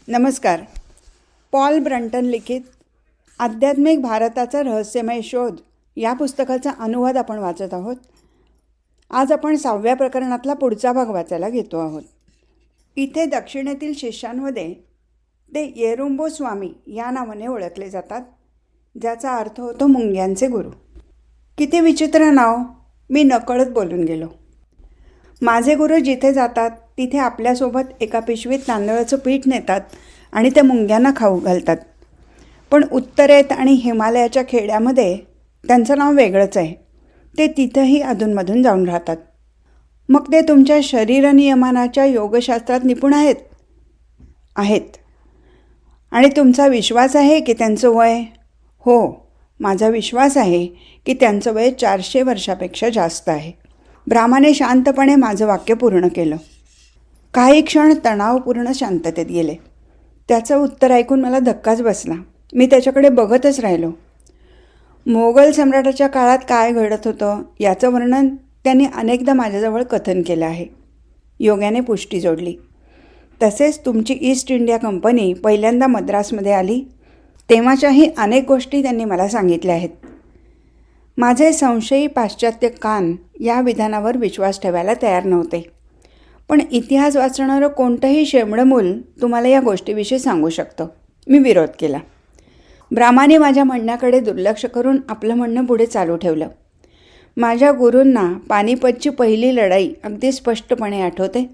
नमस्कार. Paul Brunton लिखित आध्यात्मिक भारताचा रहस्यमय शोध या पुस्तकाचा अनुवाद आपण वाचत आहोत. आज आपण 6व्या प्रकरणातला पुढचा भाग वाचायला घेतो आहोत. इथे दक्षिणेतील शिष्यांमध्ये ते येरुंबो स्वामी या नावाने ओळखले जातात, ज्याचा अर्थ होतो मुंग्यांचे गुरु. किती विचित्र नाव, मी नकळत बोलून गेलो. माझे गुरु जिथे जातात तिथे आपल्यासोबत एका पिशवीत तांदळाचं पीठ नेतात आणि ते मुंग्यांना खाऊ घालतात. पण उत्तरेत आणि हिमालयाच्या खेड्यामध्ये त्यांचं नाव वेगळंच आहे. ते तिथंही अधूनमधून जाऊन राहतात. मग ते तुमच्या शरीरनियमनाच्या योगशास्त्रात निपुण आहेत. आणि तुमचा विश्वास आहे की त्यांचं वय? हो, माझा विश्वास आहे की त्यांचं वय 400 वर्षापेक्षा जास्त आहे. ब्राह्माने शांतपणे माझं वाक्य पूर्ण केलं. काही क्षण तणावपूर्ण शांततेत गेले. त्याचं उत्तर ऐकून मला धक्काच बसला. मी त्याच्याकडे बघतच राहिलो. मोगल सम्राटाच्या काळात काय घडत होतं याचं वर्णन त्यांनी अनेकदा माझ्याजवळ कथन केलं आहे. योग्याने पुष्टी जोडली. तसेच तुमची ईस्ट इंडिया कंपनी पहिल्यांदा मद्रासमध्ये आली तेव्हाच्याही अनेक गोष्टी त्यांनी मला सांगितल्या आहेत. माझे संशयी पाश्चात्य कान या विधानावर विश्वास ठेवायला तयार नव्हते. पण इतिहास वाचणारं कोणतंही शेंबडं मूल तुम्हाला या गोष्टीविषयी सांगू शकतं. मी विरोध केला. ब्राह्माने माझ्या म्हणण्याकडे दुर्लक्ष करून आपलं म्हणणं पुढे चालू ठेवलं. माझ्या गुरूंना पानिपतची पहिली लढाई अगदी स्पष्टपणे आठवते.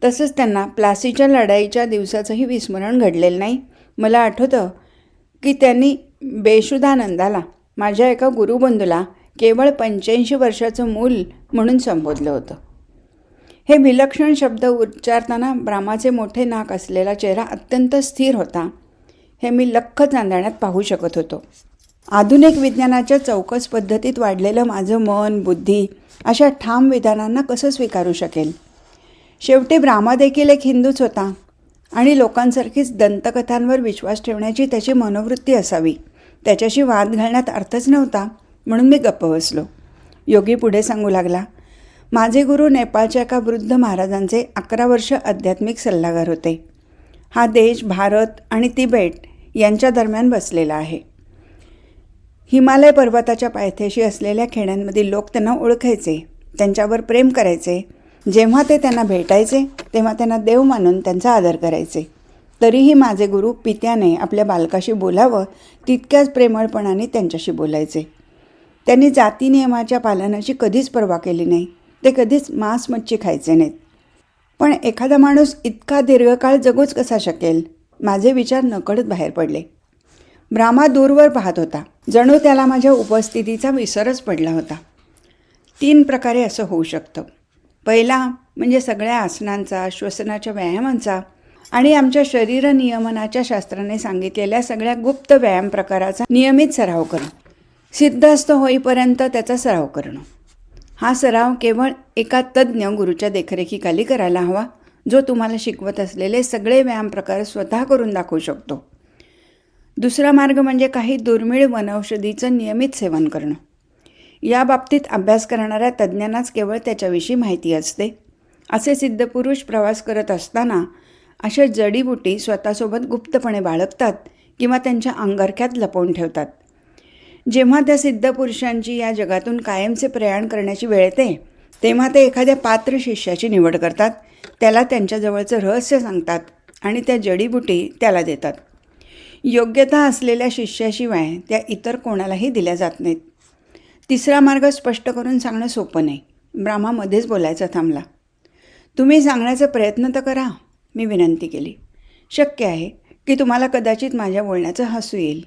तसंच त्यांना प्लासीच्या लढाईच्या दिवसाचंही विस्मरण घडलेलं नाही. मला आठवतं की त्यांनी बेशुद्धानंदाला, माझ्या एका गुरुबंधूला, केवळ 85 वर्षाचं मूल म्हणून संबोधलं होतं. हे विलक्षण शब्द उच्चारताना ब्राह्माचे मोठे नाक असलेला चेहरा अत्यंत स्थिर होता. हे मी लख्ख चांदण्यात पाहू शकत होतो. आधुनिक विज्ञानाच्या चौकस पद्धतीत वाढलेलं माझं मन, बुद्धी अशा ठाम विधानांना कसं स्वीकारू शकेल? शेवटी ब्राह्मा देखील एक हिंदूच होता आणि लोकांसारखीच दंतकथांवर विश्वास ठेवण्याची त्याची मनोवृत्ती असावी. त्याच्याशी वाद घालण्यात अर्थच नव्हता, म्हणून मी गप्प बसलो. योगी पुढे सांगू लागला. माझे गुरु नेपाळच्या एका वृद्ध महाराजांचे 11 वर्ष आध्यात्मिक सल्लागार होते. हा देश भारत आणि तिबेट यांच्या दरम्यान बसलेला आहे. हिमालय पर्वताच्या पायथ्याशी असलेल्या खेड्यांमधील लोक त्यांना ओळखायचे, त्यांच्यावर प्रेम करायचे. जेव्हा ते त्यांना भेटायचे तेव्हा त्यांना देव मानून त्यांचा आदर करायचे. तरीही माझे गुरु पित्याने आपल्या बालकाशी बोलावं तितक्याच प्रेमळपणाने त्यांच्याशी बोलायचे. त्यांनी जाती नियमाच्या पालनाची कधीच पर्वा केली नाही. ते कधीच मांस मच्छी खायचे नाहीत. पण एखादा माणूस इतका दीर्घकाळ जगूच कसा शकेल? माझे विचार नकळत बाहेर पडले. ब्राह्मा दूरवर पाहत होता. जणू त्याला माझ्या उपस्थितीचा विसरच पडला होता. 3 प्रकारे असं होऊ शकतं. पहिला म्हणजे सगळ्या आसनांचा, श्वसनाच्या व्यायामांचा आणि आमच्या शरीर नियमनाच्या शास्त्राने सांगितलेल्या सगळ्या गुप्त व्यायाम प्रकाराचा नियमित सराव करणं. सिद्धस्थ होईपर्यंत त्याचा सराव करणं. हा सराव केवळ एका तज्ज्ञ गुरूच्या देखरेखीखाली करायला हवा, जो तुम्हाला शिकवत असलेले सगळे व्यायाम प्रकार स्वतः करून दाखवू शकतो. दुसरा मार्ग म्हणजे काही दुर्मिळ वनौषधीचं नियमित सेवन करणं. या बाबतीत अभ्यास करणाऱ्या तज्ज्ञांनाच केवळ त्याच्याविषयी माहिती असते. असे सिद्धपुरुष प्रवास करत असताना अशा जडीबुटी स्वतःसोबत गुप्तपणे बाळगतात किंवा त्यांच्या अंगारख्यात लपवून ठेवतात. जेव्हा त्या सिद्धपुरुषांची या जगातून कायमचे प्रयाण करण्याची वेळ येते तेव्हा ते एखाद्या पात्र शिष्याची निवड करतात, त्याला त्यांच्याजवळचं रहस्य सांगतात आणि त्या जडीबुटी त्याला देतात. योग्यता असलेल्या शिष्याशिवाय त्या इतर कोणालाही दिल्या जात नाहीत. तिसरा मार्ग स्पष्ट करून सांगणं सोपं नाही. ब्राह्मा मध्येच बोलायचा थांबला. तुम्ही सांगण्याचा प्रयत्न तर करा, मी विनंती केली. शक्य आहे की तुम्हाला कदाचित माझ्या बोलण्याचं हसू येईल.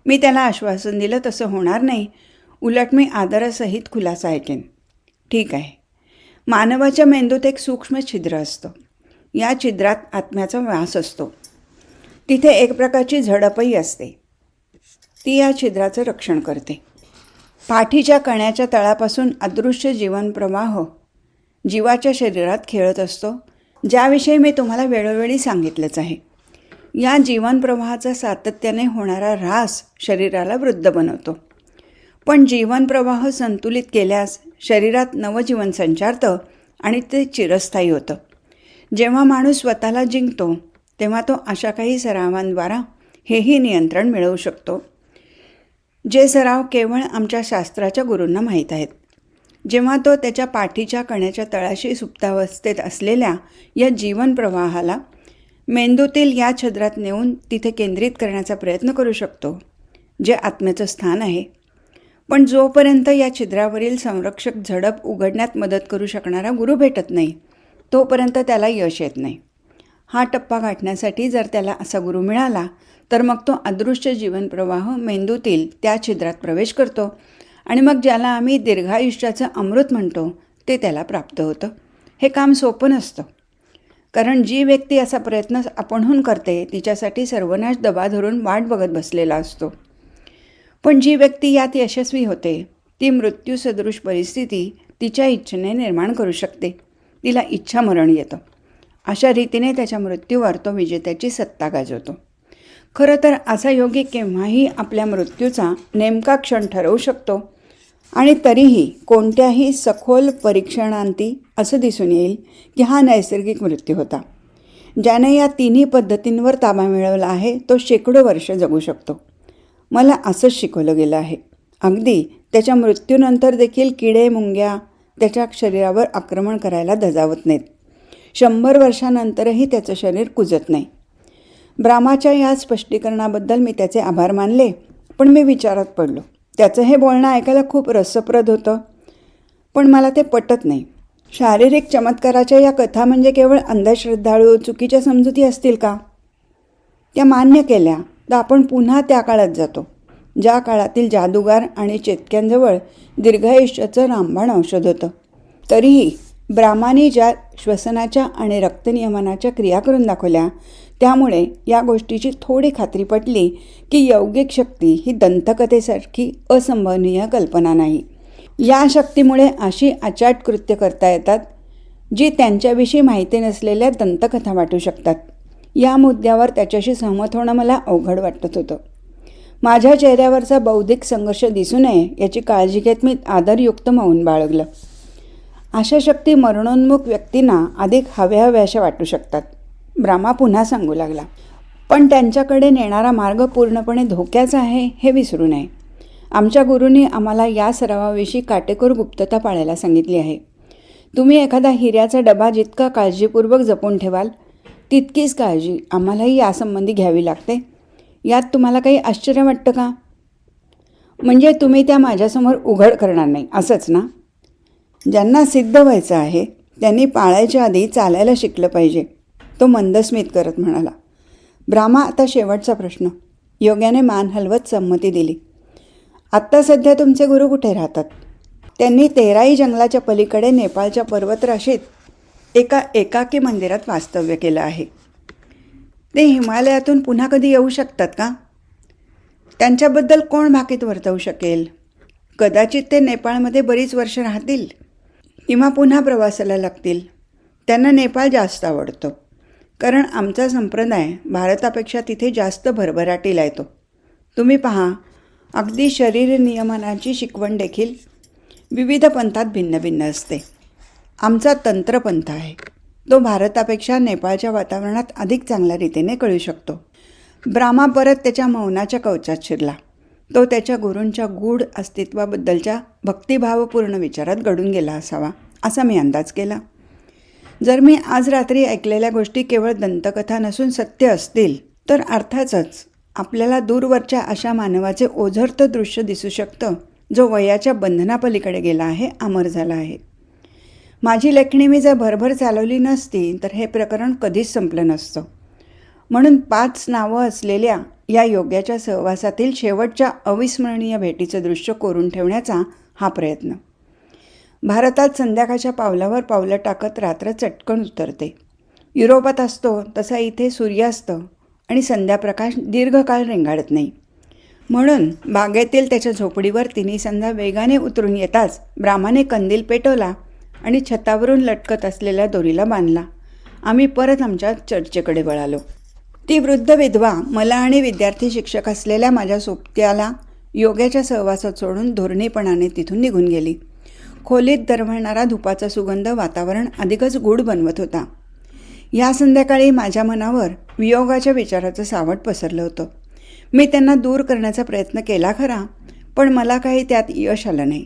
मी त्याला आश्वासन दिलं, तसं होणार नाही. उलट मी आदरासहित खुलासा ऐकेन. ठीक आहे. मानवाच्या मेंदूत एक सूक्ष्म छिद्र असतं. या छिद्रात आत्म्याचा वास असतो. तिथे एक प्रकारची झडपही असते. ती या छिद्राचं रक्षण करते. पाठीच्या कण्याच्या तळापासून अदृश्य जीवनप्रवाह जीवाच्या शरीरात खेळत असतो, ज्याविषयी मी तुम्हाला वेळोवेळी सांगितलंच आहे. या जीवनप्रवाहाचा सातत्याने होणारा ऱ्हास शरीराला वृद्ध बनवतो. पण जीवनप्रवाह संतुलित केल्यास शरीरात नवजीवन संचारतं आणि ते चिरस्थायी होतं. जेव्हा माणूस स्वतःला जिंकतो तेव्हा तो अशा काही सरावांद्वारा हेही नियंत्रण मिळवू शकतो, जे सराव केवळ आमच्या शास्त्राच्या गुरूंना माहीत आहेत. जेव्हा तो त्याच्या पाठीच्या कण्याच्या तळाशी सुप्तावस्थेत असलेल्या या जीवन प्रवाहाला मेंदूतील या छिद्रात नेऊन तिथे केंद्रित करण्याचा प्रयत्न करू शकतो, जे आत्म्याचं स्थान आहे. पण जोपर्यंत या छिद्रावरील संरक्षक झडप उघडण्यात मदत करू शकणारा गुरु भेटत नाही, तोपर्यंत त्याला यश येत नाही. हा टप्पा गाठण्यासाठी जर त्याला असा गुरु मिळाला, तर मग तो अदृश्य जीवनप्रवाह मेंदूतील त्या छिद्रात प्रवेश करतो आणि मग ज्याला आम्ही दीर्घायुष्याचं अमृत म्हणतो, ते त्याला प्राप्त होतं. हे काम सोपं नसतं, कारण जी व्यक्ती असा प्रयत्न आपणहून करते तिच्यासाठी सर्वनाश दबा धरून वाट बघत बसलेला असतो. पण जी व्यक्ती यात यशस्वी होते, ती मृत्यूसदृश परिस्थिती तिच्या इच्छेने निर्माण करू शकते. तिला इच्छामरण येतं. अशा रीतीने त्याच्या मृत्यूवर तो विजेत्याची सत्ता गाजवतो. खरं तर असा योगी केव्हाही आपल्या मृत्यूचा नेमका क्षण ठरवू शकतो आणि तरीही कोणत्याही सखोल परीक्षणांती असं दिसून येईल की हा नैसर्गिक मृत्यू होता. ज्याने या तिन्ही पद्धतींवर ताबा मिळवला आहे, तो शेकडो वर्ष जगू शकतो. मला असंच शिकवलं गेलं आहे. अगदी त्याच्या मृत्यूनंतर देखील किडे मुंग्या त्याच्या शरीरावर आक्रमण करायला धजावत नाहीत. 100 वर्षानंतरही त्याचं शरीर कुजत नाही. ब्राह्माच्या या स्पष्टीकरणाबद्दल मी त्याचे आभार मानले, पण मी विचारात पडलो. त्याचं हे बोलणं ऐकायला खूप रसप्रद होतं, पण मला ते पटत नाही. शारीरिक चमत्काराच्या या कथा म्हणजे केवळ अंधश्रद्धाळू चुकीच्या समजुती असतील का? त्या मान्य केल्या तर आपण पुन्हा त्या काळात जातो, ज्या काळातील जादूगार आणि चेतक्यांजवळ दीर्घायुष्याचं रामबाण औषध होतं. तरीही ब्राह्मणांनी ज्या श्वसनाच्या आणि रक्तनियमनाच्या क्रिया करून दाखवल्या, त्यामुळे या गोष्टीची थोडी खात्री पटली की यौगिक शक्ती ही दंतकथेसारखी असंभवनीय कल्पना नाही. या शक्तीमुळे अशी अचाट कृत्य करता येतात जी त्यांच्याविषयी माहिती नसलेल्या दंतकथा वाटू शकतात. या मुद्द्यावर त्याच्याशी सहमत होणं मला अवघड वाटत होतं. माझ्या चेहऱ्यावरचा बौद्धिक संघर्ष दिसू नये याची काळजी घेत मी आदरयुक्त मौन बाळगलं. अशा शक्ती मरणोन्मुख व्यक्तींना अधिक हव्याशा वाटू शकतात, ब्राह्मा पुन्हा सांगू लागला. पण त्यांच्याकडे नेणारा मार्ग पूर्णपणे धोक्याचा आहे हे विसरू नये. आमच्या गुरूंनी आम्हाला या सरावाविषयी काटेकोर गुप्तता पाळायला सांगितली आहे. तुम्ही एखादा हिऱ्याचा डबा जितका काळजीपूर्वक जपून ठेवाल, तितकीच काळजी आम्हालाही यासंबंधी घ्यावी लागते. यात तुम्हाला काही आश्चर्य वाटतं का? म्हणजे तुम्ही त्या माझ्यासमोर उघड करणार नाही असंच ना? ज्यांना सिद्ध व्हायचं आहे त्यांनी पाळायच्या आधी चालायला शिकलं पाहिजे, तो मंदस्मित करत म्हणाला. ब्राह्मा, आता शेवटचा प्रश्न. योग्याने मान हलवत संमती दिली. आत्ता सध्या तुमचे गुरु कुठे राहतात? त्यांनी तेराई जंगलाच्या पलीकडे नेपाळच्या पर्वतराशीत एका एकाकी मंदिरात वास्तव्य केलं आहे. ते हिमालयातून पुन्हा कधी येऊ शकतात का? त्यांच्याबद्दल कोण भाकीत वर्तवू शकेल? कदाचित ते नेपाळमध्ये बरीच वर्ष राहतील किंवा पुन्हा प्रवासाला लागतील. त्यांना नेपाळ जास्त आवडतं, कारण आमचा संप्रदाय भारतापेक्षा तिथे जास्त भरभराटीला येतो. तुम्ही पहा, अगदी शरीर नियमनाची शिकवण देखील विविध पंथात भिन्न भिन्न असते. आमचा तंत्रपंथ आहे, तो भारतापेक्षा नेपाळच्या वातावरणात अधिक चांगल्या रीतीने कळू शकतो. ब्राह्मा परत त्याच्या मौनाच्या कवचात शिरला. तो त्याच्या गुरूंच्या गूढ अस्तित्वाबद्दलच्या भक्तिभावपूर्ण विचारात गढून गेला असावा, असा मी अंदाज केला. जर मी आज रात्री ऐकलेल्या गोष्टी केवळ दंतकथा नसून सत्य असतील, तर अर्थातच आपल्याला दूरवरच्या अशा मानवाचे ओझरत दृश्य दिसू शकतं, जो वयाच्या बंधनापलीकडे गेला आहे, अमर झाला आहे. माझी लेखणी मी जर भरभर चालवली नसती तर हे प्रकरण कधीच संपलं नसतं. म्हणून 5 नावं असलेल्या या योग्याच्या सहवासातील शेवटच्या अविस्मरणीय भेटीचं दृश्य कोरून ठेवण्याचा हा प्रयत्न. भारतात संध्याकाळच्या पावलावर पावलं टाकत रात्र चटकन उतरते. युरोपात असतो तसा इथे सूर्यास्त आणि संध्याप्रकाश दीर्घकाळ रेंगाळत नाही. म्हणून बागेतील त्याच्या झोपडीवर तिन्ही संध्या वेगाने उतरून येताच ब्राह्माने कंदील पेटवला आणि छतावरून लटकत असलेल्या दोरीला बांधला. आम्ही परत आमच्या चर्चेकडे वळालो. ती वृद्ध विधवा मला आणि विद्यार्थी शिक्षक असलेल्या माझ्या सोबत्याला योग्याच्या सहवासात सोडून धोरणीपणाने तिथून निघून गेली. खोलीत दरवळणारा धुपाचा सुगंध वातावरण अधिकच गूढ बनवत होता. या संध्याकाळी माझ्या मनावर वियोगाच्या विचाराचं सावट पसरलं होतं. मी त्यांना दूर करण्याचा प्रयत्न केला खरा, पण मला काही त्यात यश आलं नाही.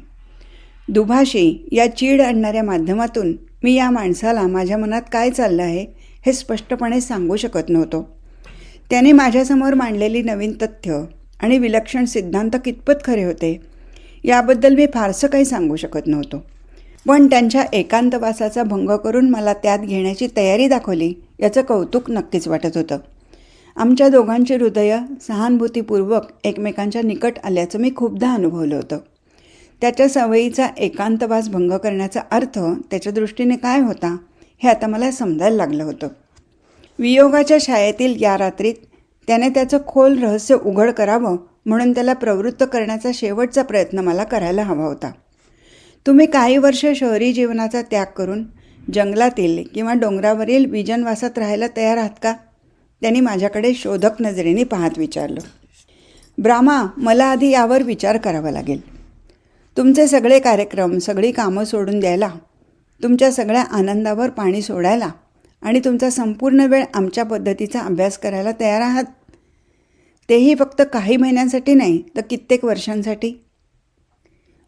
दुभाषी या चीड आणणाऱ्या माध्यमातून मी या माणसाला माझ्या मनात काय चाललं आहे हे स्पष्टपणे सांगू शकत नव्हतो. त्याने माझ्यासमोर मांडलेली नवीन तथ्य आणि विलक्षण सिद्धांत कितपत खरे होते याबद्दल मी फारसं काही सांगू शकत नव्हतो. पण त्यांच्या एकांतवासाचा भंग करून मला त्यात घेण्याची तयारी दाखवली याचं कौतुक नक्कीच वाटत होतं. आमच्या दोघांची हृदयं सहानुभूतीपूर्वक एकमेकांच्या निकट आल्याचं मी खूपदा अनुभवलं होतं. त्याच्या सवयीचा एकांतवास भंग करण्याचा अर्थ त्याच्या दृष्टीने काय होता हे आता मला समजायला लागलं होतं. वियोगाच्या छायेतील या रात्रीत त्याने त्याचं खोल रहस्य उघड करावं म्हणून त्याला प्रवृत्त करण्याचा शेवटचा प्रयत्न मला करायला हवा होता. तुम्ही काही वर्ष शहरी जीवनाचा त्याग करून जंगलातील किंवा डोंगरावरील विजनवासात राहायला तयार आहात का? त्यांनी माझ्याकडे शोधक नजरेने पाहत विचारलं. ब्राह्मा, मला आधी यावर विचार करावा लागेल. तुमचे सगळे कार्यक्रम, सगळी कामं सोडून द्यायला, तुमच्या सगळ्या आनंदावर पाणी सोडायला आणि तुमचा संपूर्ण वेळ आमच्या पद्धतीचा अभ्यास करायला तयार आहात? तेही फक्त काही महिन्यांसाठी नाही तर कित्येक वर्षांसाठी?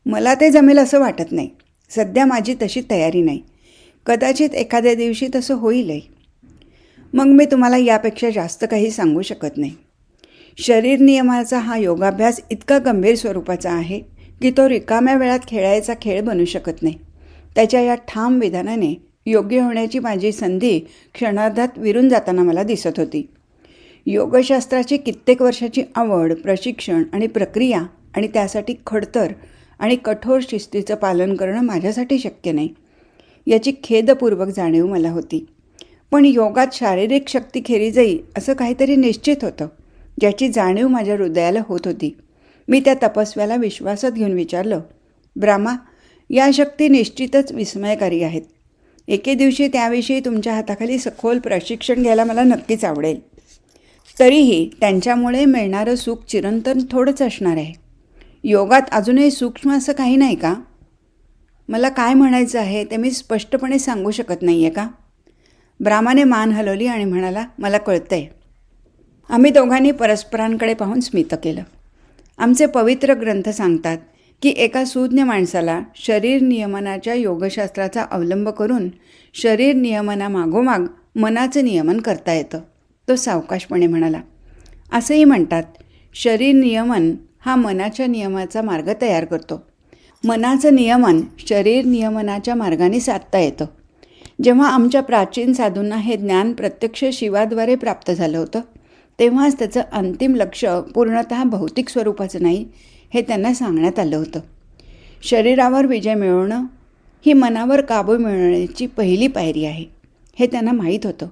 मला ते जमेल असं वाटत नाही. सध्या माझी तशी तयारी नाही. कदाचित एखाद्या दिवशी तसं होईलही. मग मी तुम्हाला यापेक्षा जास्त काही सांगू शकत नाही. शरीर नियमाचा हा योगाभ्यास इतका गंभीर स्वरूपाचा आहे की तो रिकाम्या वेळात खेळायचा खेळ बनू शकत नाही. त्याच्या या ठाम विधानाने योग्य होण्याची माझी संधी क्षणार्धात विरून जाताना मला दिसत होती. योगशास्त्राची कित्येक वर्षाची आवड, प्रशिक्षण आणि प्रक्रिया आणि त्यासाठी खडतर आणि कठोर शिस्तीचं पालन करणं माझ्यासाठी शक्य नाही याची खेदपूर्वक जाणीव मला होती. पण योगात शारीरिक शक्तीखेरीजही असं काहीतरी निश्चित होतं ज्याची जाणीव माझ्या हृदयाला होत होती. मी त्या तपस्व्याला विश्वासात घेऊन विचारलं, ब्राह्मा, या शक्ती निश्चितच विस्मयकारी आहेत. एके दिवशी त्याविषयी तुमच्या हाताखाली सखोल प्रशिक्षण घ्यायला मला नक्कीच आवडेल. तरीही त्यांच्यामुळे मिळणारं सुख चिरंतन थोडंच असणार आहे. योगात अजूनही सूक्ष्म असं काही नाही का? मला काय म्हणायचं आहे ते मी स्पष्टपणे सांगू शकत नाही आहे का? ब्राह्माने मान हलवली आणि म्हणाला, मला कळतंय. आम्ही दोघांनी परस्परांकडे पाहून स्मित केलं. आमचे पवित्र ग्रंथ सांगतात की एका सूज्ञ माणसाला शरीर नियमनाच्या योगशास्त्राचा अवलंब करून शरीर नियमनामागोमाग मनाचं नियमन करता येतं. तो सावकाशपणे म्हणाला. असंही म्हणतात, शरीर नियमन हा मनाच्या नियमाचा मार्ग तयार करतो. मनाचं नियमन शरीर नियमनाच्या मार्गाने साधता येतं. जेव्हा आमच्या प्राचीन साधूंना हे ज्ञान प्रत्यक्ष शिवाद्वारे प्राप्त झालं होतं तेव्हाच त्याचं अंतिम लक्ष पूर्णतः भौतिक स्वरूपाचं नाही हे त्यांना सांगण्यात आलं होतं. शरीरावर विजय मिळवणं ही मनावर काबू मिळवण्याची पहिली पायरी आहे हे त्यांना माहीत होतं.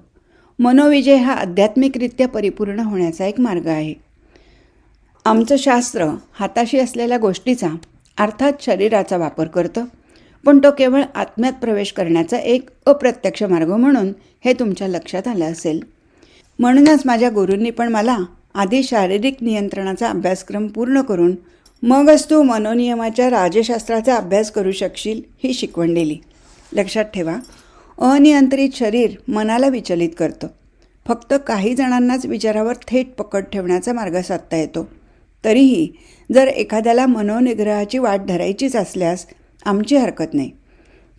मनोविजय हा आध्यात्मिकरित्या परिपूर्ण होण्याचा एक मार्ग आहे. आमचं शास्त्र हाताशी असलेल्या गोष्टीचा अर्थात शरीराचा वापर करतं, पण तो केवळ आत्म्यात प्रवेश करण्याचा एक अप्रत्यक्ष मार्ग म्हणून हे तुमच्या लक्षात आलं असेल. म्हणूनच माझ्या गुरूंनी पण मला आधी शारीरिक नियंत्रणाचा अभ्यासक्रम पूर्ण करून मगच तू मनोनियमाच्या राजशास्त्राचा अभ्यास करू शकशील ही शिकवण दिली. लक्षात ठेवा, अनियंत्रित शरीर मनाला विचलित करतं. फक्त काही जणांनाच विचारावर थेट पकड ठेवण्याचा मार्ग साधता येतो. तरीही जर एखाद्याला मनोनिग्रहाची वाट धरायचीच असल्यास आमची हरकत नाही,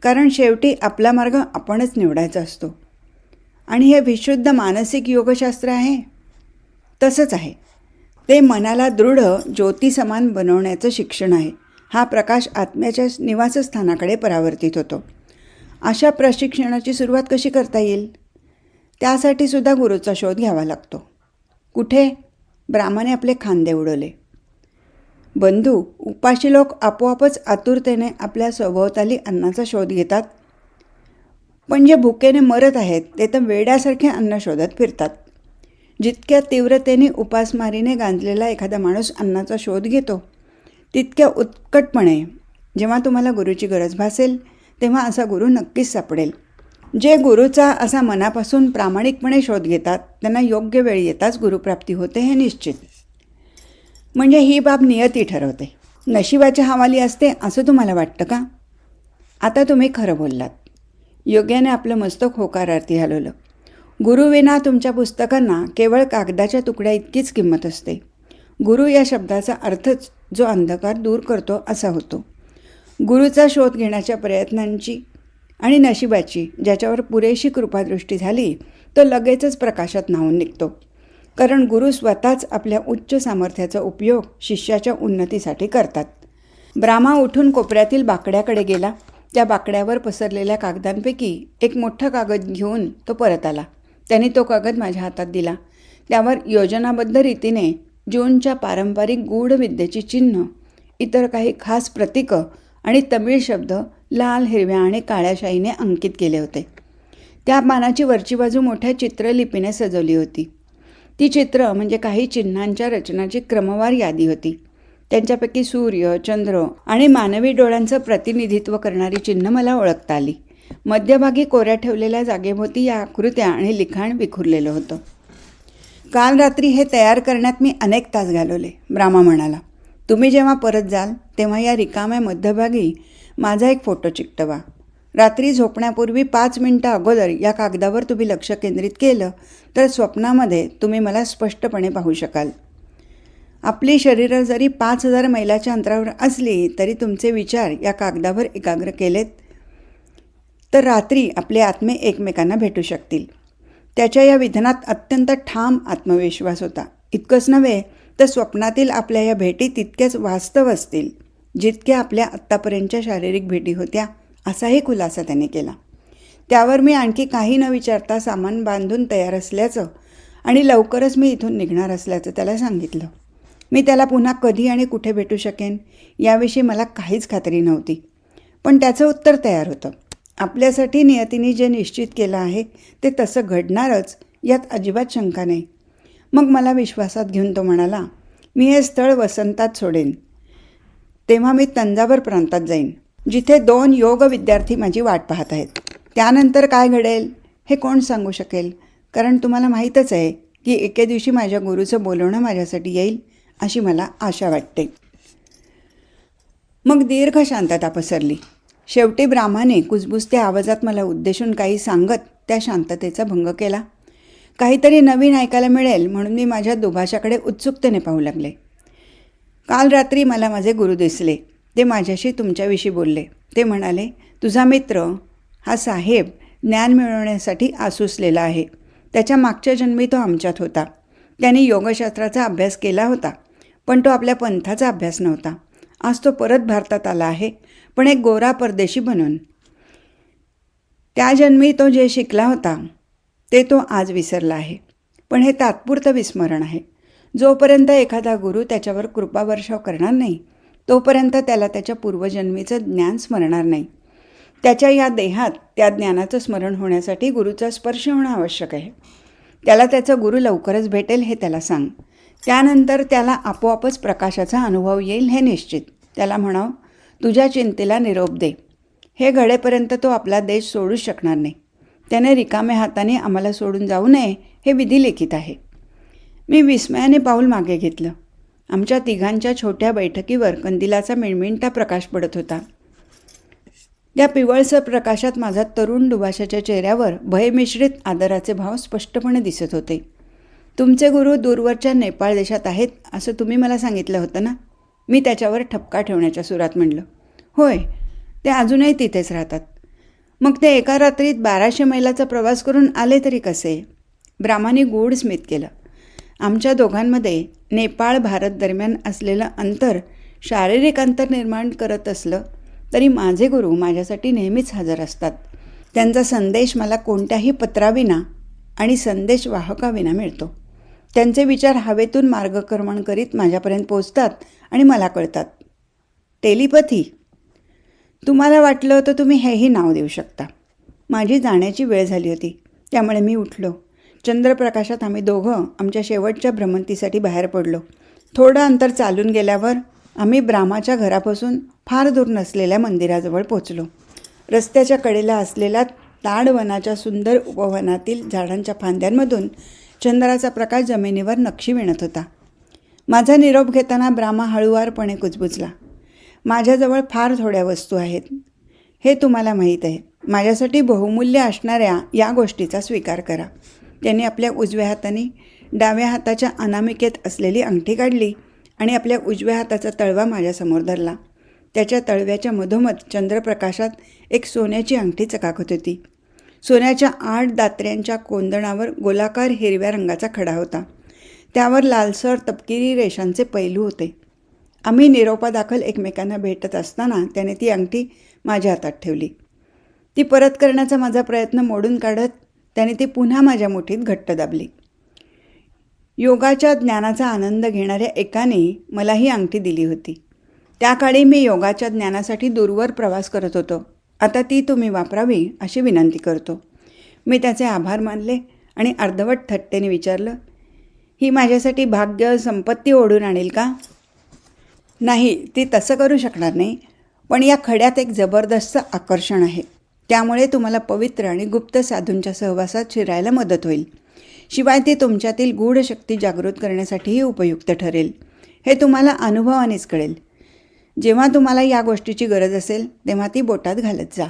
कारण शेवटी आपला मार्ग आपणच निवडायचा असतो. आणि हे विशुद्ध मानसिक योगशास्त्र आहे. तसंच आहे. ते मनाला दृढ ज्योतिसमान बनवण्याचं शिक्षण आहे. हा प्रकाश आत्म्याच्या निवासस्थानाकडे परावर्तित होतो. अशा प्रशिक्षणाची सुरुवात कशी करता येईल? त्यासाठी सुद्धा गुरूचा शोध घ्यावा लागतो. कुठे? ब्राह्मणे आपले खांदे उडवले. बंधू, उपाशी लोक आपोआपच आतुरतेने आपल्या सभोवताली अन्नाचा शोध घेतात, पण जे भुकेने मरत आहेत ते तर वेड्यासारखे अन्न शोधत फिरतात. जितक्या तीव्रतेने उपासमारीने गांजलेला एखादा माणूस अन्नाचा शोध घेतो तितक्या उत्कटपणे जेव्हा तुम्हाला गुरूची गरज भासेल तेव्हा असा गुरू नक्कीच सापडेल. जे गुरूचा असा मनापासून प्रामाणिकपणे शोध घेतात त्यांना योग्य वेळ येताच गुरुप्राप्ती होते हे निश्चित. म्हणजे ही बाब नियती ठरवते, नशिबाच्या हवाली असते असं तुम्हाला वाटतं का? आता तुम्ही खरं बोललात. योग्याने आपलं मस्तक होकारार्थी हलवलं. गुरुविना तुमच्या पुस्तकांना केवळ कागदाच्या तुकड्या इतकीच किंमत असते. गुरु या शब्दाचा अर्थच जो अंधकार दूर करतो असा होतो. गुरुचा शोध घेण्याच्या प्रयत्नांची आणि नशिबाची ज्याच्यावर पुरेशी कृपादृष्टी झाली तो लगेचच प्रकाशात न्हावून निघतो. कारण गुरु स्वतःच आपल्या उच्च सामर्थ्याचा उपयोग शिष्याच्या उन्नतीसाठी करतात. ब्राह्मा उठून कोपऱ्यातील बाकड्याकडे गेला. त्या बाकड्यावर पसरलेल्या कागदांपैकी एक मोठा कागद घेऊन तो परत आला. त्याने तो कागद माझ्या हातात दिला. त्यावर योजनाबद्ध रीतीने जूनच्या पारंपरिक गूढ विद्येची चिन्ह, इतर काही खास प्रतीकं आणि तमिळ शब्द लाल, हिरव्या आणि काळ्या शाईने अंकित केले होते. त्या पानाची वरची बाजू मोठ्या चित्रलिपीने सजवली होती. ती चित्र म्हणजे काही चिन्हांच्या रचनाची क्रमवार यादी होती. त्यांच्यापैकी सूर्य, चंद्र आणि मानवी डोळ्यांचं प्रतिनिधित्व करणारी चिन्ह मला ओळखता आली. मध्यभागी कोऱ्या ठेवलेल्या जागेभोवती या आकृत्या आणि लिखाण विखुरलेलं होतं. काल रात्री हे तयार करण्यात मी अनेक तास घालवले, ब्राह्मा म्हणाला. तुम्ही जेव्हा परत जाल तेव्हा या रिकाम्या मध्यभागी माझा एक फोटो चिकटवा. रात्री झोपण्यापूर्वी 5 मिनिटं अगोदर या कागदावर तुम्ही लक्ष केंद्रित केलं तर स्वप्नामध्ये तुम्ही मला स्पष्टपणे पाहू शकाल. आपली शरीरं जरी 5,000 मैलाच्या अंतरावर असली तरी तुमचे विचार या कागदावर एकाग्र केलेत तर रात्री आपले आत्मे एकमेकांना भेटू शकतील. त्याच्या या विधानात अत्यंत ठाम आत्मविश्वास होता. इतकंच नव्हे तर स्वप्नातील आपल्या या भेटी तितक्याच वास्तव असतील जितक्या आपल्या आत्तापर्यंतच्या शारीरिक भेटी होत्या, असाही खुलासा त्याने केला. त्यावर मी आणखी काही न विचारता सामान बांधून तयार असल्याचं आणि लवकरच मी इथून निघणार असल्याचं त्याला सांगितलं. मी त्याला पुन्हा कधी आणि कुठे भेटू शकेन याविषयी मला काहीच खात्री नव्हती. पण त्याचं उत्तर तयार होतं. आपल्यासाठी नियतीने जे निश्चित केलं आहे ते तसं घडणारच यात अजिबात शंका नाही. मग मला विश्वासात घेऊन तो म्हणाला, मी हे स्थळ वसंतात सोडेन. तेव्हा मी तंजावर प्रांतात जाईन, जिथे 2 योग विद्यार्थी माझी वाट पाहत आहेत. त्यानंतर काय घडेल हे कोण सांगू शकेल, कारण तुम्हाला माहीतच आहे की एके दिवशी माझ्या गुरुचं बोलवणं माझ्यासाठी येईल अशी मला आशा वाटते. मग दीर्घ शांतता पसरली. शेवटी ब्राह्माने कुजबुजत्या आवाजात मला उद्देशून काही सांगत त्या शांततेचा भंग केला. काहीतरी नवीन ऐकायला मिळेल म्हणून मी माझ्या दुभाषाकडे उत्सुकतेने पाहू लागले. काल रात्री मला माझे गुरु दिसले. ते माझ्याशी तुमच्याविषयी बोलले. ते म्हणाले, तुझा मित्र हा साहेब ज्ञान मिळवण्यासाठी आसुसलेला आहे. त्याच्या मागच्या जन्मी तो आमच्यात होता. त्याने योगशास्त्राचा अभ्यास केला होता, पण तो आपल्या पंथाचा अभ्यास नव्हता. आज तो परत भारतात आला आहे, पण एक गोरा परदेशी बनून. त्या जन्मी तो जे शिकला होता ते तो आज विसरला आहे. पण हे तात्पुरतं विस्मरण आहे. जोपर्यंत एखादा गुरु त्याच्यावर कृपावर्षाव करणार नाही तोपर्यंत त्याला त्याच्या पूर्वजन्मीचं ज्ञान स्मरणार नाही. त्याच्या या देहात त्या ज्ञानाचं स्मरण होण्यासाठी गुरुचा स्पर्श होणं आवश्यक आहे. त्याला त्याचा गुरु लवकरच भेटेल हे त्याला सांग. त्यानंतर त्याला आपोआपच प्रकाशाचा अनुभव येईल हे निश्चित. त्याला म्हणाव, तुझ्या चिंतेला निरोप दे. हे घडेपर्यंत तो आपला देश सोडूच शकणार नाही. त्याने रिकाम्या हाताने आम्हाला सोडून जाऊ नये हे विधिलिखित आहे. मी विस्मयाने पाऊल मागे घेतलं. आमच्या तिघांच्या छोट्या बैठकीवर कंदिलाचा मिणमिणता प्रकाश पडत होता. त्या पिवळसर प्रकाशात माझा तरुण दुभाषाच्या चेहऱ्यावर भयमिश्रित आदराचे भाव स्पष्टपणे दिसत होते. तुमचे गुरु दूरवरच्या नेपाळ देशात आहेत असं तुम्ही मला सांगितलं होतं ना? मी त्याच्यावर ठपका ठेवण्याच्या सुरात म्हणलं. होय, ते अजूनही तिथेच राहतात. मग ते एका रात्रीत 1200 मैलाचा प्रवास करून आले तरी कसे? ब्राह्माने गूढ स्मित केलं. आमच्या दोघांमध्ये नेपाळ भारत दरम्यान असलेलं अंतर शारीरिक अंतर निर्माण करत असलं तरी माझे गुरु माझ्यासाठी नेहमीच हजर असतात. त्यांचा संदेश मला कोणत्याही पत्राविना आणि संदेश वाहकाविना मिळतो. त्यांचे विचार हवेतून मार्गक्रमण करीत माझ्यापर्यंत पोचतात आणि मला कळतात. टेलिपॅथी. तुम्हाला वाटलं तर तुम्ही हेही नाव देऊ शकता. माझी जाण्याची वेळ झाली होती, त्यामुळे मी उठलो. चंद्रप्रकाशात आम्ही दोघं आमच्या शेवटच्या भ्रमंतीसाठी बाहेर पडलो. थोडं अंतर चालून गेल्यावर आम्ही ब्राह्माच्या घरापासून फार दूर नसलेल्या मंदिराजवळ पोचलो. रस्त्याच्या कडेला असलेल्या ताडवनाच्या सुंदर उपवनातील झाडांच्या फांद्यांमधून चंद्राचा प्रकाश जमिनीवर नक्षी विणत होता. माझा निरोप घेताना ब्राह्मा हळुवारपणे कुजबुजला. माझ्याजवळ फार थोड्या वस्तू आहेत, हे तुम्हाला माहीत आहे. माझ्यासाठी बहुमूल्य असणाऱ्या या गोष्टीचा स्वीकार करा. त्याने आपल्या उजव्या हाताने डाव्या हाताच्या अनामिकेत असलेली अंगठी काढली आणि आपल्या उजव्या हाताचा तळवा माझ्यासमोर धरला. त्याच्या तळव्याच्या मधोमध चंद्रप्रकाशात एक सोन्याची अंगठी चकाकत होती. सोन्याच्या 8 दात्र्यांच्या कोंदणावर गोलाकार हिरव्या रंगाचा खडा होता. त्यावर लालसर तपकिरी रेषांचे पैलू होते. आम्ही निरोपादाखल एकमेकांना भेटत असताना त्याने ती अंगठी माझ्या हातात ठेवली. ती परत करण्याचा माझा प्रयत्न मोडून काढत त्याने ती पुन्हा माझ्या मुठीत घट्ट दाबली. योगाच्या ज्ञानाचा आनंद घेणाऱ्या एकाने मला ही अंगठी दिली होती. त्या काळी मी योगाच्या ज्ञानासाठी दूरवर प्रवास करत होतो. आता ती तुम्ही वापरावी अशी विनंती करतो. मी त्याचे आभार मानले आणि अर्धवट थट्टेने विचारलं, ही माझ्यासाठी भाग्य संपत्ती ओढून आणेल का? नाही, ती तसं करू शकणार नाही, पण या खड्यात एक जबरदस्त आकर्षण आहे. त्यामुळे तुम्हाला पवित्र आणि गुप्त साधूंच्या सहवासात शिरायला मदत होईल. शिवाय ती तुमच्यातील गूढ शक्ती जागृत करण्यासाठीही उपयुक्त ठरेल. हे तुम्हाला अनुभवानेच कळेल. जेव्हा तुम्हाला या गोष्टीची गरज असेल तेव्हा ती बोटात घालत जा.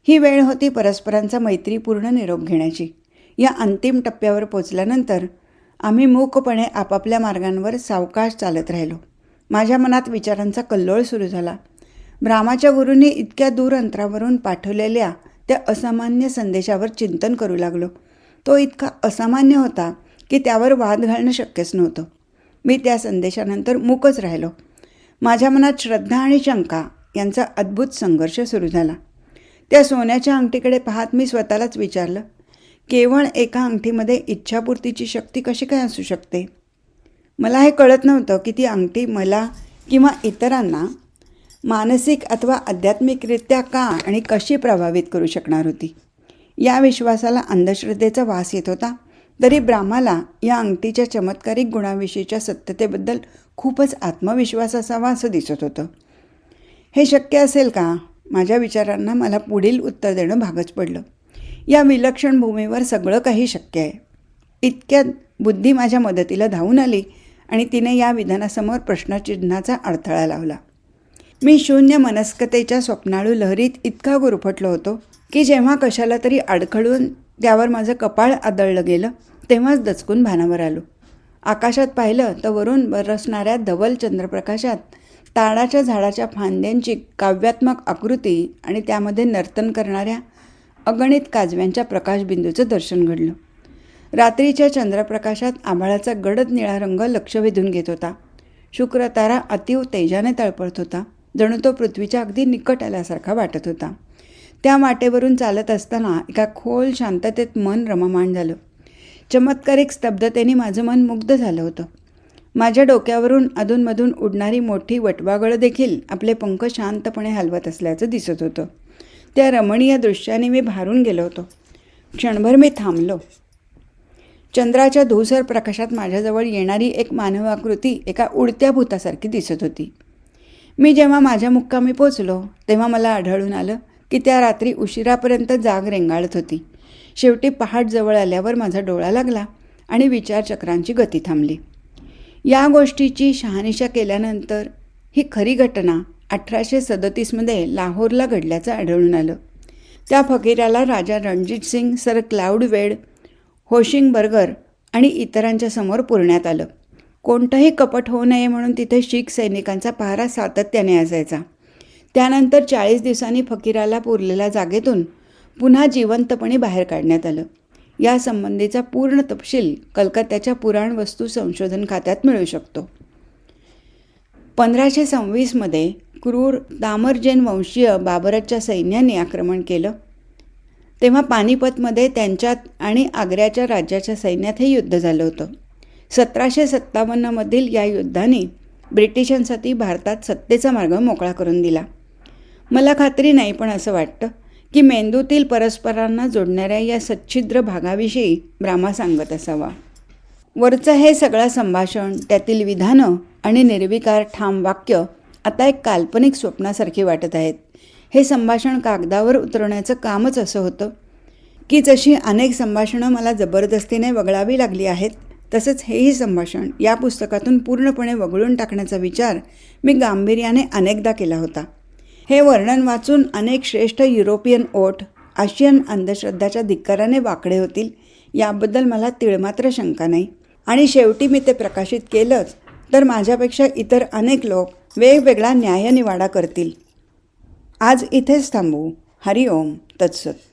ही वेळ होती परस्परांचा मैत्रीपूर्ण निरोप घेण्याची. या अंतिम टप्प्यावर पोचल्यानंतर आम्ही मूकपणे आपापल्या मार्गांवर सावकाश चालत राहिलो. माझ्या मनात विचारांचा कल्लोळ सुरू झाला. ब्राह्माच्या गुरूंनी इतक्या दूर अंतरावरून पाठवलेल्या त्या असामान्य संदेशावर चिंतन करू लागलो. तो इतका असामान्य होता की त्यावर वाद घालणं शक्यच नव्हतं. मी त्या संदेशानंतर मूकच राहिलो. माझ्या मनात श्रद्धा आणि शंका यांचा अद्भुत संघर्ष सुरू झाला. त्या सोन्याच्या अंगठीकडे पाहत मी स्वतःलाच विचारलं, केवळ एका अंगठीमध्ये इच्छापूर्तीची शक्ती कशी काय असू शकते? मला हे कळत नव्हतं की ती अंगठी मला किंवा इतरांना मानसिक अथवा आध्यात्मिकरित्या का आणि कशी प्रभावित करू शकणार होती. या विश्वासाला अंधश्रद्धेचा वास येत होता, तरी ब्राह्माला या अंगठीच्या चमत्कारिक गुणाविषयीच्या सत्यतेबद्दल खूपच आत्मविश्वास असावा असं दिसत होतं. हे शक्य असेल का? माझ्या विचारांना मला पुढील उत्तर देणं भागच पडलं. या विलक्षण भूमीवर सगळं काही शक्य आहे. इतक्यात बुद्धी माझ्या मदतीला धावून आली आणि तिने या विधानासमोर प्रश्नचिन्हाचा अडथळा लावला. मी शून्य मनस्कतेच्या स्वप्नाळू लहरीत इतका गुरफटलो होतो की जेव्हा कशाला तरी अडखळून त्यावर माझं कपाळ आदळलं गेलं तेव्हाच दचकून भानावर आलो. आकाशात पाहिलं तर वरून बरसणाऱ्या धवल चंद्रप्रकाशात ताडाच्या झाडाच्या फांद्यांची काव्यात्मक आकृती आणि त्यामध्ये नर्तन करणाऱ्या अगणित काजव्यांच्या प्रकाशबिंदूचं दर्शन घडलं. रात्रीच्या चंद्रप्रकाशात आभाळाचा गडद निळा रंग लक्ष वेधून घेत होता. शुक्र तारा अतीव तेजाने तळपळत होता. जणू तो पृथ्वीच्या अगदी निकट आल्यासारखा वाटत होता. त्या वाटेवरून चालत असताना एका खोल शांततेत मन रममाण झालं. चमत्कारिक स्तब्धतेने माझं मन मुग्ध झालं होतं. माझ्या डोक्यावरून अधूनमधून उडणारी मोठी वटवाघळं देखील आपले पंख शांतपणे हलवत असल्याचं दिसत होतं. त्या रमणीय दृश्याने मी भारून गेलो होतो. क्षणभर मी थांबलो. चंद्राच्या धूसर प्रकाशात माझ्याजवळ येणारी एक मानवाकृती एका उडत्या भूतासारखी दिसत होती. मी जेव्हा माझ्या मुक्कामी पोचलो तेव्हा मला आढळून आलं की त्या रात्री उशिरापर्यंत जाग रेंगाळत होती. शेवटी पहाट जवळ आल्यावर माझा डोळा लागला आणि विचारचक्रांची गती थांबली. या गोष्टीची शहानिशा केल्यानंतर ही खरी घटना 1837मध्ये लाहोरला घडल्याचं आढळून आलं. त्या फकीराला राजा रणजित सिंग, सर क्लाउड वेड, होशिंग बर्गर आणि इतरांच्या समोर पुरण्यात आलं. कोणतंही कपट होऊ नये म्हणून तिथे शीख सैनिकांचा पहारा सातत्याने असायचा. त्यानंतर 40 दिवसांनी फकीराला पुरलेल्या जागेतून पुन्हा जिवंतपणे बाहेर काढण्यात आलं. या संबंधीचा पूर्ण तपशील कलकत्त्याच्या पुराण वस्तू संशोधन खात्यात मिळू शकतो. 1526मध्ये क्रूर तामरजेन वंशीय बाबराच्या सैन्याने आक्रमण केलं. तेव्हा पानिपतमध्ये त्यांच्यात आणि आग्र्याच्या राज्याच्या सैन्यात हे युद्ध झालं होतं. 1757मधील या युद्धाने ब्रिटिशांसाठी भारतात सत्तेचा मार्ग मोकळा करून दिला. मला खात्री नाही, पण असं वाटतं की मेंदूतील परस्परांना जोडणाऱ्या या सच्छिद्र भागाविषयी ब्राह्मा सांगत असावा. वरचं हे सगळं संभाषण, त्यातील विधानं आणि निर्विकार ठाम वाक्य आता एक काल्पनिक स्वप्नासारखी वाटत आहेत. हे संभाषण कागदावर उतरवण्याचं कामच असं होतं की जशी अनेक संभाषणं मला जबरदस्तीने वगळावी लागली आहेत, तसंच हेही संभाषण या पुस्तकातून पूर्णपणे वगळून टाकण्याचा विचार मी गांभीर्याने अनेकदा केला होता. हे वर्णन वाचून अनेक श्रेष्ठ युरोपियन ओठ आशियन अंधश्रद्धाच्या धिक्काराने वाकडे होतील याबद्दल मला तिळमात्र शंका नाही. आणि शेवटी मी ते प्रकाशित केलंच तर माझ्यापेक्षा इतर अनेक लोक वेगवेगळा न्यायनिवाडा करतील. आज इथेच थांबू. हरिओम तत्सत.